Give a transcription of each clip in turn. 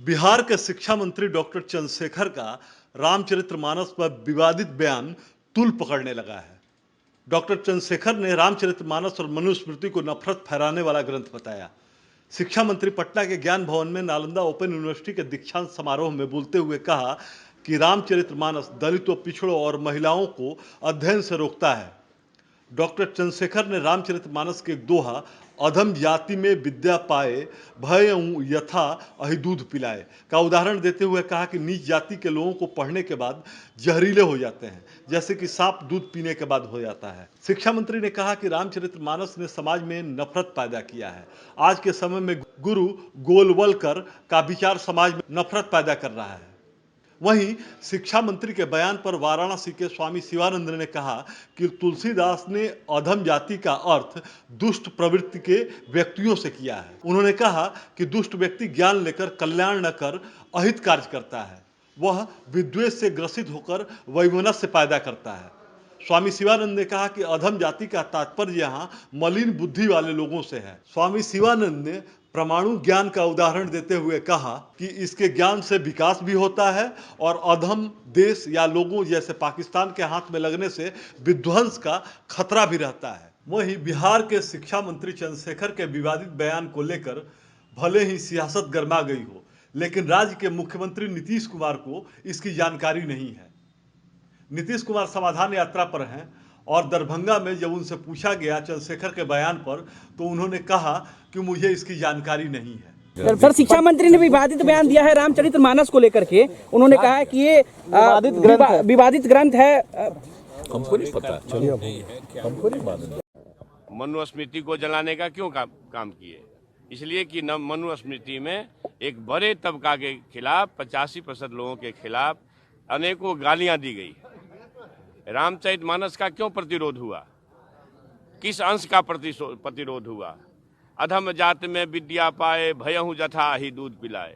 बिहार के शिक्षा मंत्री डॉक्टर चंद्रशेखर का रामचरितमानस पर विवादित बयान तूल पकड़ने लगा है। डॉक्टर चंद्रशेखर ने रामचरितमानस और मनुस्मृति को नफरत फैलाने वाला ग्रंथ बताया। शिक्षा मंत्री पटना के ज्ञान भवन में नालंदा ओपन यूनिवर्सिटी के दीक्षांत समारोह में बोलते हुए कहा कि रामचरितमानस दलितों, पिछड़ों और महिलाओं को अध्ययन से रोकता है। डॉक्टर चंद्रशेखर ने रामचरितमानस के दोहा अधम जाति में विद्या पाए भयऊ यथा अहि दूध पिलाए का उदाहरण देते हुए कहा कि नीच जाति के लोगों को पढ़ने के बाद जहरीले हो जाते हैं, जैसे कि सांप दूध पीने के बाद हो जाता है। शिक्षा मंत्री ने कहा कि रामचरितमानस ने समाज में नफरत पैदा किया है। आज के समय में गुरु गोलवलकर का विचार समाज में नफरत पैदा कर रहा है। वहीं शिक्षा मंत्री के बयान पर वाराणसी के स्वामी शिवानंद ने कहा कि तुलसीदास ने अधम जाति का अर्थ दुष्ट प्रवृत्ति के व्यक्तियों से किया है। उन्होंने कहा कि दुष्ट व्यक्ति ज्ञान लेकर कल्याण न कर अहित कार्य करता है, वह विद्वेष से ग्रसित होकर वैमनस्य पैदा करता है। स्वामी शिवानंद ने कहा कि अधम जाति का तात्पर्य यहाँ मलिन बुद्धि वाले लोगों से है। स्वामी शिवानंद ने परमाणु ज्ञान का उदाहरण देते हुए कहा कि इसके ज्ञान से विकास भी होता है और अधम देश या लोगों जैसे पाकिस्तान के हाथ में लगने से विध्वंस का खतरा भी रहता है। वहीं बिहार के शिक्षा मंत्री चंद्रशेखर के विवादित बयान को लेकर भले ही सियासत गर्मा गई हो, लेकिन राज्य के मुख्यमंत्री नीतीश कुमार को इसकी जानकारी नहीं है। नीतीश कुमार समाधान यात्रा पर हैं और दरभंगा में जब उनसे पूछा गया चंद्रशेखर के बयान पर, तो उन्होंने कहा कि मुझे इसकी जानकारी नहीं है। सर, शिक्षा मंत्री ने विवादित बयान दिया है रामचरितमानस को लेकर के। उन्होंने कहा है कि ये विवादित ग्रंथ है। हमको नहीं पता, हमको नहीं मालूम। मनुस्मृति को जलाने का क्यों काम किए? इसलिए कि मनुस्मृति में एक बड़े तबका के खिलाफ 85% लोगों के खिलाफ अनेकों गालियां दी गई। रामचरितमानस का क्यों प्रतिरोध हुआ? किस अंश का प्रतिरोध हुआ? अधम जात में विद्या पाए भयहु जथा ही दूध पिलाए।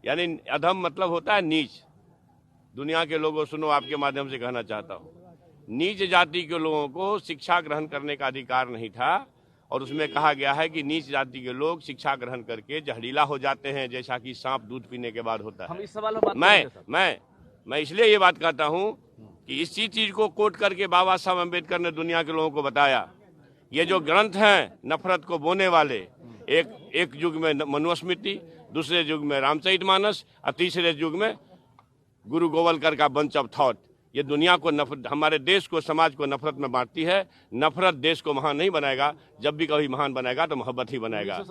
यानी अधम मतलब होता है नीच। दुनिया के लोगों सुनो, आपके माध्यम से कहना चाहता हूँ, नीच जाति के लोगों को शिक्षा ग्रहण करने का अधिकार नहीं था और उसमें कहा गया है कि नीच जाति के लोग शिक्षा ग्रहण करके जहरीला हो जाते हैं, जैसा कि सांप दूध पीने के बाद होता है। हम इस सवाल में मैं इसलिए ये बात कहता हूँ कि इसी चीज को कोट करके बाबा साहब अम्बेडकर ने दुनिया के लोगों को बताया, ये जो ग्रंथ हैं नफरत को बोने वाले, एक युग में मनुस्मृति, दूसरे युग में रामचरितमानस और तीसरे युग में गुरु गोवलकर का बंच ऑफ थॉट, ये दुनिया को नफरत, हमारे देश को, समाज को नफरत में बांटती है। नफरत देश को महान नहीं बनाएगा, जब भी कभी महान बनाएगा तो मोहब्बत ही बनाएगा।